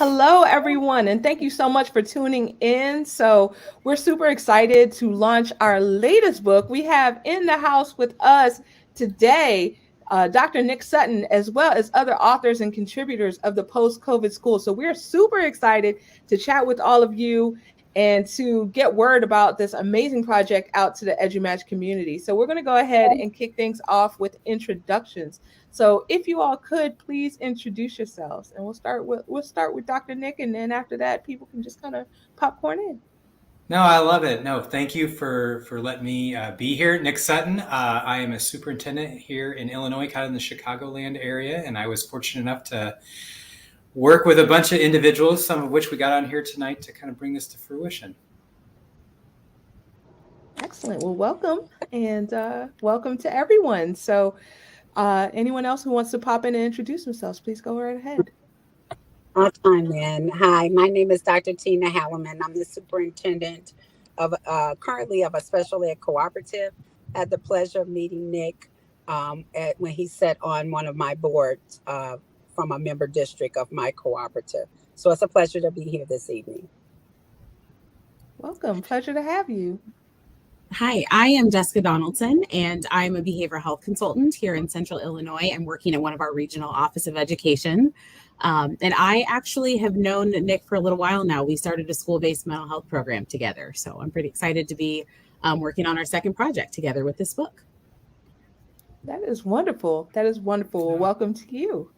Hello, everyone, and thank you so much for tuning in. So, we're super excited to launch our latest book. We have in the house with us today Dr. Nick Sutton, as well as other authors and contributors of the Post COVID School. So, we're super excited to chat with all of you and to get word about this amazing project out to the EduMatch community. So, we're going to go ahead and kick things off with introductions. So if you all could please introduce yourselves, and we'll start with Dr. Nick, and then after that, people can just kind of popcorn in. No, I love it. No, thank you for letting me be here. Nick Sutton. I am a superintendent here in Illinois, kind of in the Chicagoland area, and I was fortunate enough to work with a bunch of individuals, some of which we got on here tonight to kind of bring this to fruition. Excellent. Well, welcome, and welcome to everyone. So, anyone else who wants to pop in and introduce themselves, please go right ahead. I'll chime in. Hi, my name is Dr. Tina Halliman. I'm the superintendent of currently of a special ed cooperative. Had the pleasure of meeting Nick when he sat on one of my boards from a member district of my cooperative. So it's a pleasure to be here this evening. Welcome. Pleasure to have you. Hi, I am Jessica Donaldson, and I'm a behavioral health consultant here in Central Illinois. I'm working at one of our regional office of education. And I actually have known Nick for a little while now. We started a school-based mental health program together. So I'm pretty excited to be working on our second project together with this book. That is wonderful. That is wonderful. Well, welcome to you.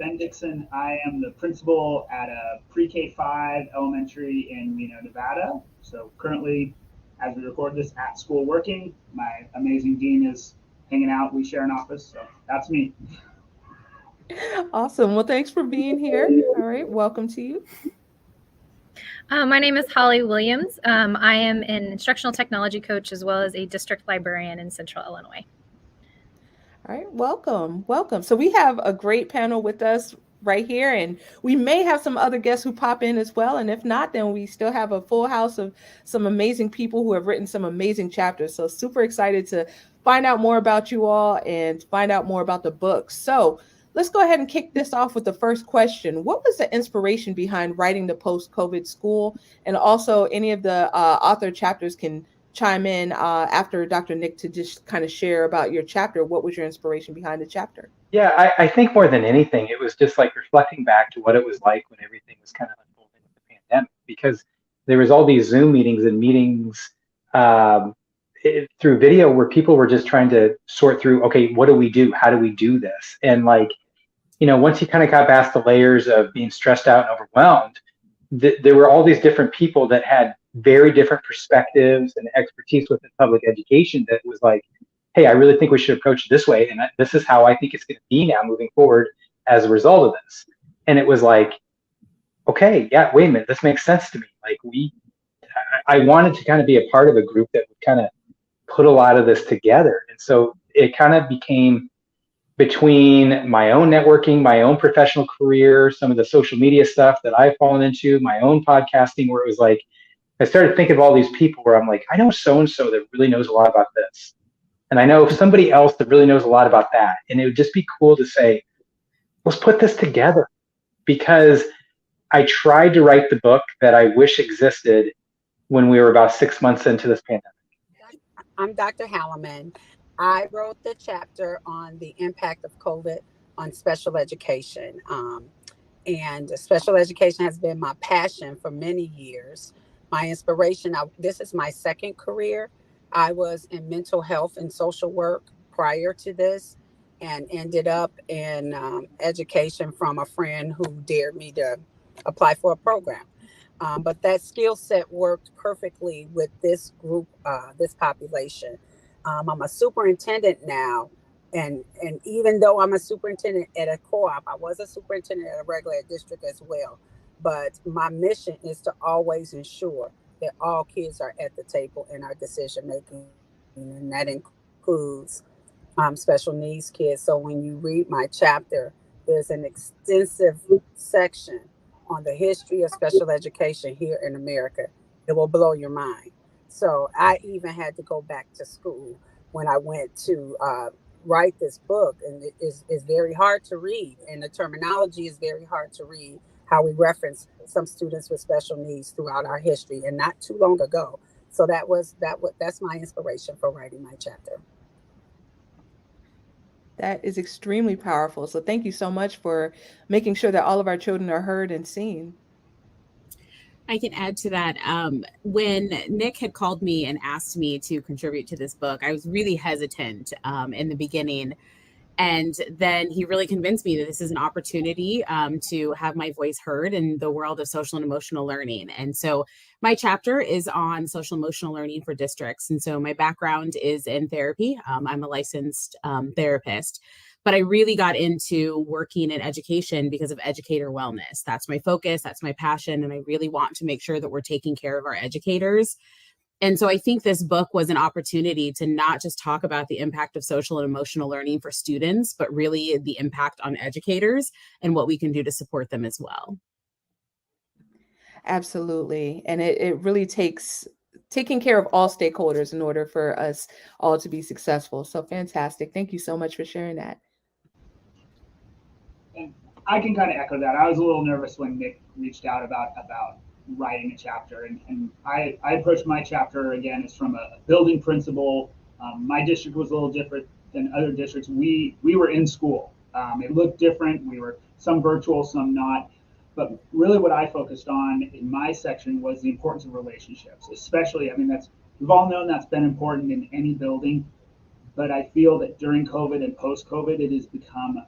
Ben Dixon. I am the principal at a pre-K-5 elementary in Reno, Nevada. So currently, as we record this, at school working. My amazing dean is hanging out. We share an office. So that's me. Awesome. Well, thanks for being here. All right. Welcome to you. My name is Holly Williams. I am an instructional technology coach as well as a district librarian in Central Illinois. All right. Welcome. Welcome. So we have a great panel with us right here, and we may have some other guests who pop in as well. And if not, then we still have a full house of some amazing people who have written some amazing chapters. So super excited to find out more about you all and find out more about the book. So let's go ahead and kick this off with the first question. What was the inspiration behind writing the post-COVID school? And also any of the author chapters can chime in after Dr. Nick to just kind of share about your chapter. What was your inspiration behind the chapter? Yeah, I think more than anything, it was just like reflecting back to what it was like when everything was kind of unfolding with the pandemic, because there was all these Zoom meetings and meetings through video where people were just trying to sort through, okay, what do we do? How do we do this? And like, you know, once you kind of got past the layers of being stressed out and overwhelmed, there were all these different people that had very different perspectives and expertise within public education that was like, hey, I really think we should approach it this way. And this is how I think it's going to be now moving forward as a result of this. And it was like, okay, yeah, wait a minute, this makes sense to me. Like I wanted to kind of be a part of a group that would kind of put a lot of this together. And so it kind of became between my own networking, my own professional career, some of the social media stuff that I've fallen into, my own podcasting, where it was like, I started thinking of all these people where I'm like, I know so-and-so that really knows a lot about this. And I know somebody else that really knows a lot about that. And it would just be cool to say, let's put this together, because I tried to write the book that I wish existed when we were about 6 months into this pandemic. I'm Dr. Halliman. I wrote the chapter on the impact of COVID on special education. And special education has been my passion for many years. My inspiration, this is my second career. I was in mental health and social work prior to this, and ended up in education from a friend who dared me to apply for a program. But that skill set worked perfectly with this group, this population. I'm a superintendent now, and even though I'm a superintendent at a co-op, I was a superintendent at a regular district as well. But my mission is to always ensure that all kids are at the table in our decision making, and that includes special needs kids. So when you read my chapter, there's an extensive section on the history of special education here in America. It will blow your mind. So I even had to go back to school when I went to write this book, and it is very hard to read, and the terminology is very hard to read, how we reference some students with special needs throughout our history and not too long ago. So that's my inspiration for writing my chapter. That is extremely powerful. So thank you so much for making sure that all of our children are heard and seen. I can add to that. When Nick had called me and asked me to contribute to this book, I was really hesitant in the beginning. And then he really convinced me that this is an opportunity to have my voice heard in the world of social and emotional learning. And so my chapter is on social emotional learning for districts. And so my background is in therapy. I'm a licensed therapist, but I really got into working in education because of educator wellness. That's my focus. That's my passion. And I really want to make sure that we're taking care of our educators. And so I think this book was an opportunity to not just talk about the impact of social and emotional learning for students, but really the impact on educators and what we can do to support them as well. Absolutely. And it really takes taking care of all stakeholders in order for us all to be successful. So fantastic. Thank you so much for sharing that. And I can kind of echo that. I was a little nervous when Nick reached out about writing a chapter, and I approached my chapter again as from a building principle. My district was a little different than other districts. We were in school. It looked different. We were some virtual, some not. But really, what I focused on in my section was the importance of relationships, especially. I mean, we've all known that's been important in any building, but I feel that during COVID and post-COVID, it has become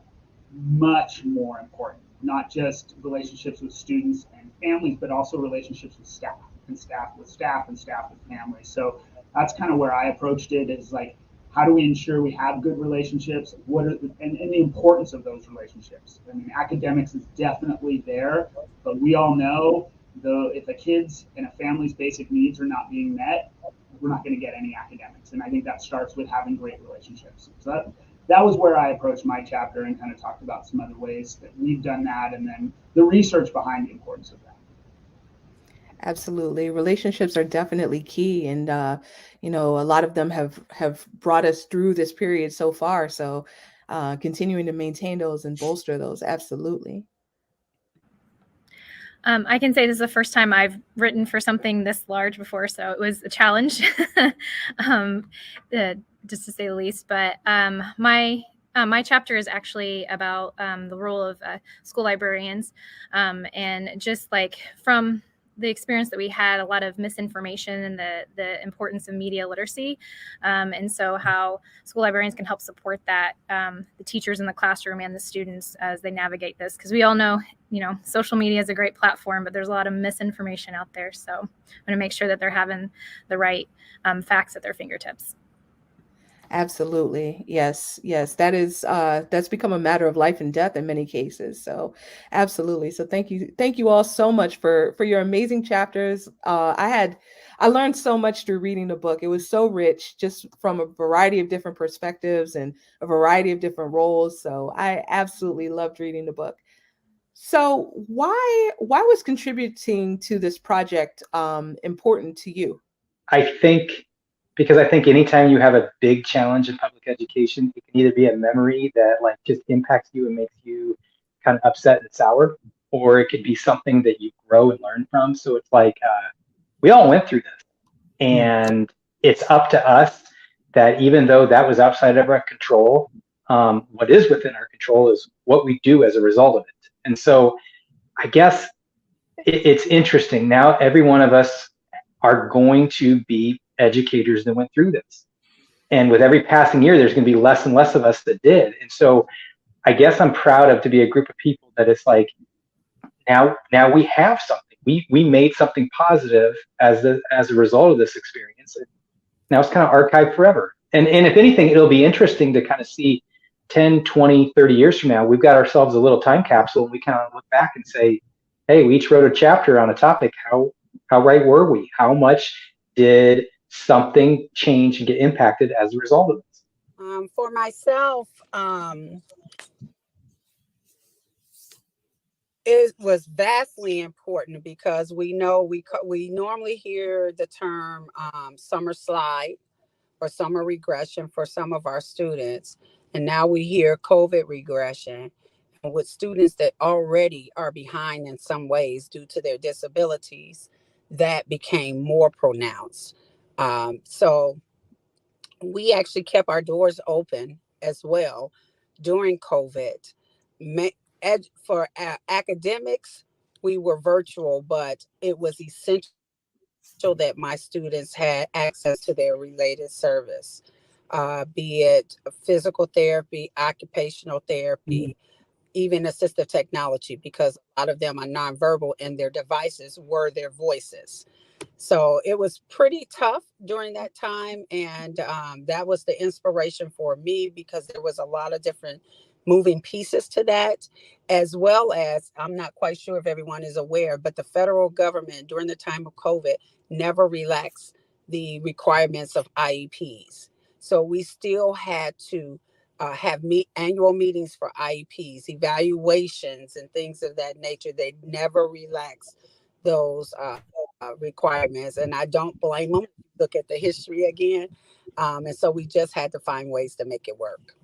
much more important, not just relationships with students and families, but also relationships with staff and staff with staff and staff with families. So that's kind of where I approached it, is like, how do we ensure we have good relationships? And the importance of those relationships? I mean, academics is definitely there, but we all know, though, if a kid's and a family's basic needs are not being met, we're not going to get any academics. And I think that starts with having great relationships. So that was where I approached my chapter and kind of talked about some other ways that we've done that, and then the research behind the importance of that. Absolutely. Relationships are definitely key. And, a lot of them have brought us through this period so far. So continuing to maintain those and bolster those. Absolutely. I can say this is the first time I've written for something this large before, so it was a challenge, just to say the least. But my chapter is actually about the role of school librarians, and just like from the experience that we had, a lot of misinformation and the importance of media literacy, and so how school librarians can help support that, the teachers in the classroom and the students as they navigate this, because we all know, social media is a great platform, but there's a lot of misinformation out there. So I'm going to make sure that they're having the right facts at their fingertips. Absolutely. Yes. Yes. That's become a matter of life and death in many cases. So absolutely. So thank you. Thank you all so much for your amazing chapters. I learned so much through reading the book. It was so rich, just from a variety of different perspectives and a variety of different roles. So I absolutely loved reading the book. So why was contributing to this project important to you? I think because I think anytime you have a big challenge in public education, it can either be a memory that like just impacts you and makes you kind of upset and sour, or it could be something that you grow and learn from. So it's like we all went through this, and it's up to us that even though that was outside of our control, what is within our control is what we do as a result of it. And so I guess it's interesting. Now every one of us are going to be educators that went through this. And with every passing year, there's going to be less and less of us that did. And so I guess I'm proud to be a group of people that it's like, now we have something. We made something positive as a result of this experience. And now it's kind of archived forever. And if anything, it'll be interesting to kind of see 10, 20, 30 years from now, we've got ourselves a little time capsule, and we kind of look back and say, hey, we each wrote a chapter on a topic. How right were we? How much did something change and get impacted as a result of this? For myself, it was vastly important because we know we normally hear the term summer slide or summer regression for some of our students. And now we hear COVID regression, and with students that already are behind in some ways due to their disabilities, that became more pronounced. So we actually kept our doors open as well during COVID. For academics, we were virtual, but it was essential that my students had access to their related service, be it physical therapy, occupational therapy, even assistive technology, because a lot of them are nonverbal and their devices were their voices. So it was pretty tough during that time. And that was the inspiration for me, because there was a lot of different moving pieces to that, as well as, I'm not quite sure if everyone is aware, but the federal government during the time of COVID never relaxed the requirements of IEPs. So we still had to have annual meetings for IEPs, evaluations, and things of that nature. They never relaxed those requirements, and I don't blame them. Look at the history again, and so we just had to find ways to make it work.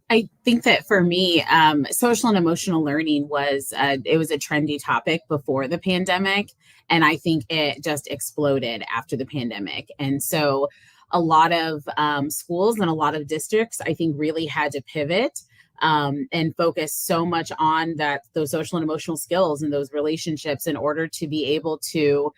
I think that for me, social and emotional learning was it was a trendy topic before the pandemic, and I think it just exploded after the pandemic. And so, a lot of schools and a lot of districts, I think, really had to pivot and focus so much on those social and emotional skills and those relationships in order to be able to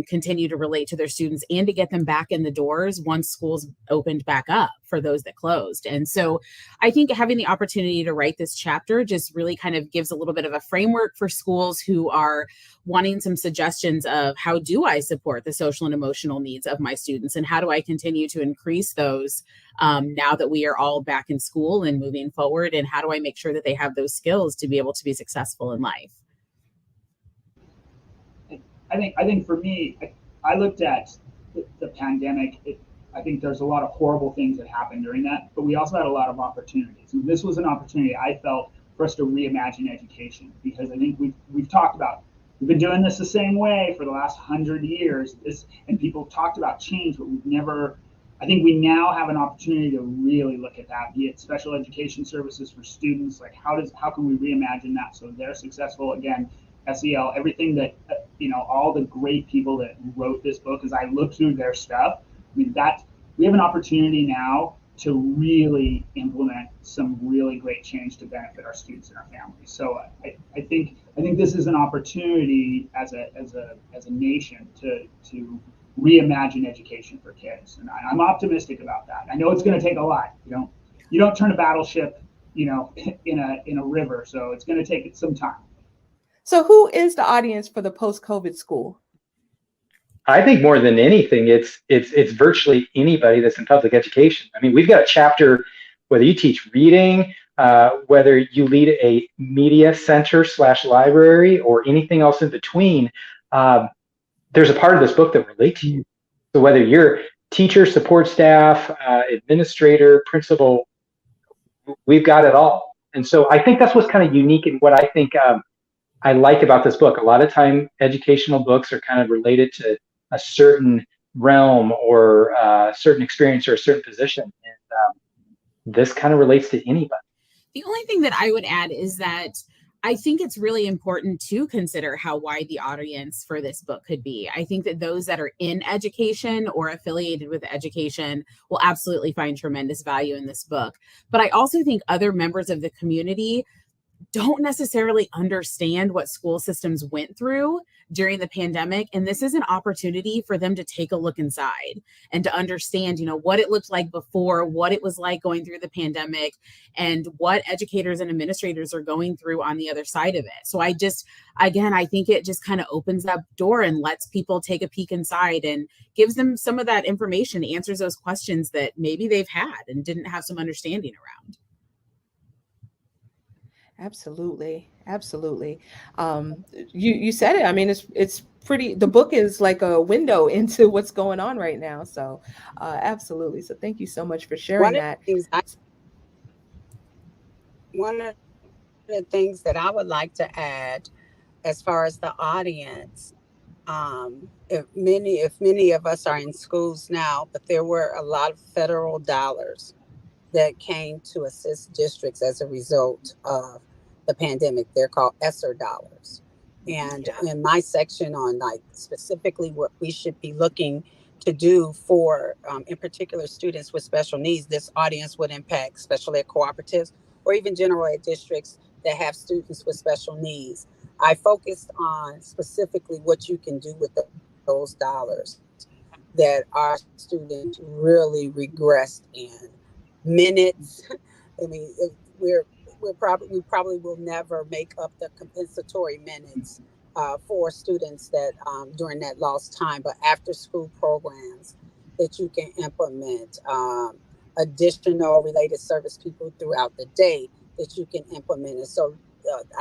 continue to relate to their students and to get them back in the doors once schools opened back up for those that closed. And so I think having the opportunity to write this chapter just really kind of gives a little bit of a framework for schools who are wanting some suggestions of how do I support the social and emotional needs of my students, and how do I continue to increase those now that we are all back in school and moving forward, and how do I make sure that they have those skills to be able to be successful in life. I think for me, I looked at the pandemic. I think there's a lot of horrible things that happened during that, but we also had a lot of opportunities. And this was an opportunity I felt for us to reimagine education, because I think we've talked about, we've been doing this the same way for the last 100 years. And people talked about change, but we've never. I think we now have an opportunity to really look at that, be it special education services for students. Like how can we reimagine that so they're successful again? SEL, everything that, all the great people that wrote this book, as I look through their stuff, I mean, we have an opportunity now to really implement some really great change to benefit our students and our families. So I think this is an opportunity as a nation to reimagine education for kids, and I'm optimistic about that. I know it's going to take a lot. You don't turn a battleship, in a river, so it's going to take some time. So who is the audience for the post-COVID school? I think more than anything, it's virtually anybody that's in public education. I mean, we've got a chapter, whether you teach reading, whether you lead a media center / library, or anything else in between, there's a part of this book that relates to you. So whether you're teacher, support staff, administrator, principal, we've got it all. And so I think that's what's kind of unique, and what I think I like about this book. A lot of time educational books are kind of related to a certain realm or a certain experience or a certain position. And this kind of relates to anybody. The only thing that I would add is that I think it's really important to consider how wide the audience for this book could be. I think that those that are in education or affiliated with education will absolutely find tremendous value in this book. But I also think other members of the community don't necessarily understand what school systems went through during the pandemic. And this is an opportunity for them to take a look inside and to understand, what it looked like before, what it was like going through the pandemic, and what educators and administrators are going through on the other side of it. So I think it just kind of opens that door and lets people take a peek inside and gives them some of that information, answers those questions that maybe they've had and didn't have some understanding around. Absolutely. You said it. I mean, it's pretty. The book is like a window into what's going on right now. So, absolutely. So, thank you so much for sharing that. One of the things that I would like to add, as far as the audience, If many of us are in schools now, but there were a lot of federal dollars that came to assist districts as a result of the pandemic. They're called ESSER dollars. And in my section on like specifically what we should be looking to do for, in particular, students with special needs, this audience would impact special ed cooperatives or even general ed districts that have students with special needs. I focused on specifically what you can do with those dollars that our students really regressed in. Minutes. I mean, we probably will never make up the compensatory minutes for students that during that lost time, but after school programs that you can implement, additional related service people throughout the day that you can implement. And so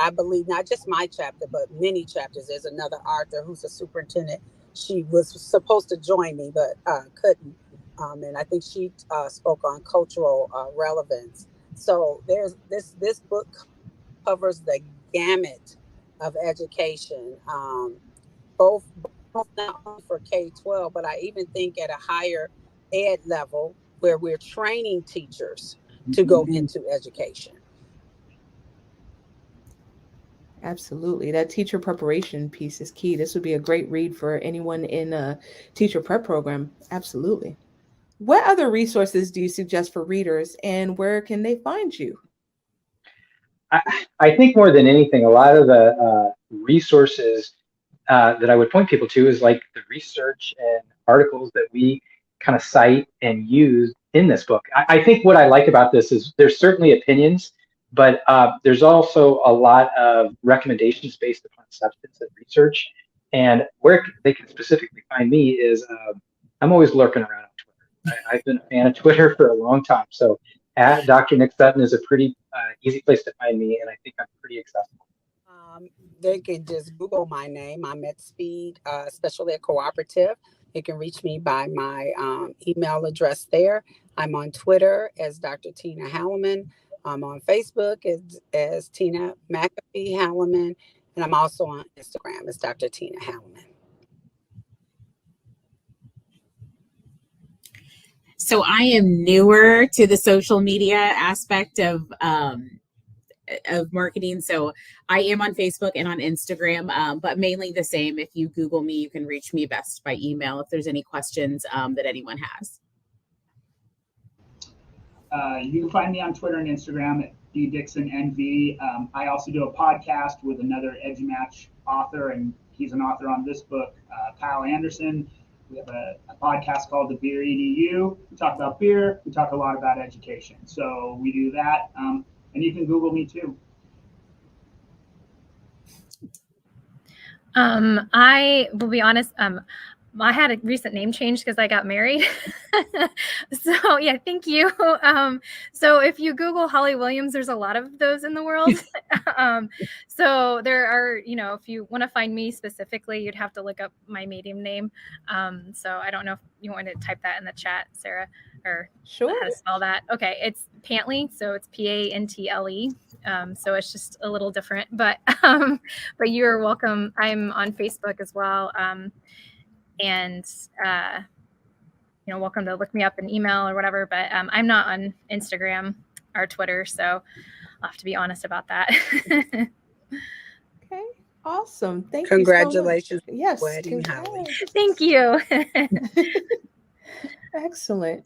I believe not just my chapter, but many chapters. There's another Arthur who's a superintendent. She was supposed to join me, but couldn't. And I think she spoke on cultural relevance. So there's this book covers the gamut of education, both not only for K-12, but I even think at a higher ed level where we're training teachers to go into education. Absolutely. That teacher preparation piece is key. This would be a great read for anyone in a teacher prep program. Absolutely. What other resources do you suggest for readers and where can they find you? I think more than anything, a lot of the resources that I would point people to is like the research and articles that we kind of cite and use in this book. I think what I like about this is there's certainly opinions, but there's also a lot of recommendations based upon substance and research. And where they can specifically find me is I'm always lurking around on Twitter. I've been a fan of Twitter for a long time. So at Dr. Nick Sutton is a pretty easy place to find me, and I think I'm pretty accessible. They can just Google my name. I'm at Speed Special Ed Cooperative. You can reach me by my email address there. I'm on Twitter as Dr. Tina Halliman. I'm on Facebook as Tina McAfee Halliman. And I'm also on Instagram as Dr. Tina Halliman. So I am newer to the social media aspect of marketing. So I am on Facebook and on Instagram, but mainly the same. If you Google me, you can reach me best by email if there's any questions that anyone has. You can find me on Twitter and Instagram at ddixonnv. I also do a podcast with another EduMatch author, and he's an author on this book, Kyle Anderson. We have a podcast called The Beer EDU. We talk about beer. We talk a lot about education. So we do that. And you can Google me too. I will be honest. I had a recent name change because I got married. So yeah, thank you. So if you Google Holly Williams, there's a lot of those in the world. So there are, if you want to find me specifically, you'd have to look up my maiden name. So I don't know if you want to type that in the chat, Sarah, or Sure. how to spell that. Okay, it's Pantley, so it's Pantle. So it's just a little different, but you're welcome. I'm on Facebook as well. And welcome to look me up in email or whatever, but I'm not on Instagram or Twitter, so I'll have to be honest about that. Okay, awesome. Thank Congratulations. you so much. Yes, wedding, Holly. Thank you. Excellent.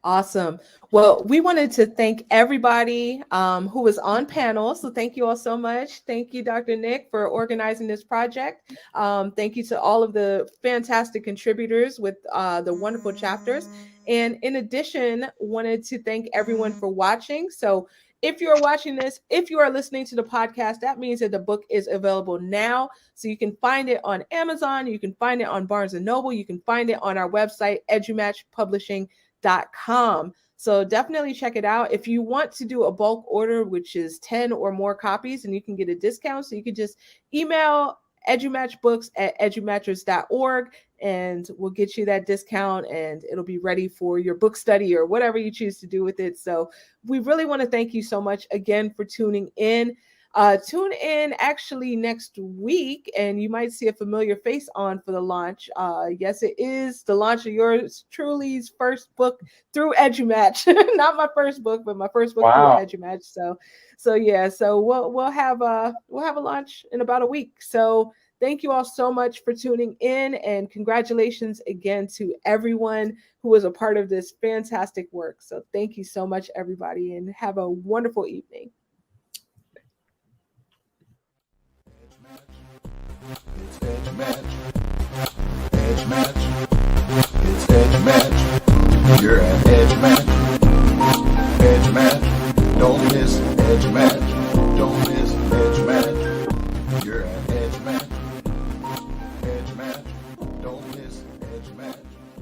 Awesome. Well, we wanted to thank everybody who was on panel. So thank you all so much. Thank you, Dr. Nick, for organizing this project. Thank you to all of the fantastic contributors with the wonderful chapters. And in addition, wanted to thank everyone for watching. So if you are watching this, if you are listening to the podcast, that means that the book is available now. So you can find it on Amazon. You can find it on Barnes & Noble. You can find it on our website, edumatchpublishing.com. So definitely check it out. If you want to do a bulk order, which is 10 or more copies, and you can get a discount, so you can just email edumatchbooks@edumatchers.org and we'll get you that discount and it'll be ready for your book study or whatever you choose to do with it. So we really want to thank you so much again for tuning in. Tune in actually next week, and you might see a familiar face on for the launch. Yes, it is the launch of yours truly's first book through EduMatch. Not my first book, but my first book through EduMatch. So yeah, so we'll have a launch in about a week. So thank you all so much for tuning in, and congratulations again to everyone who was a part of this fantastic work. So thank you so much, everybody, and have a wonderful evening. It's EduMatch. EduMatch.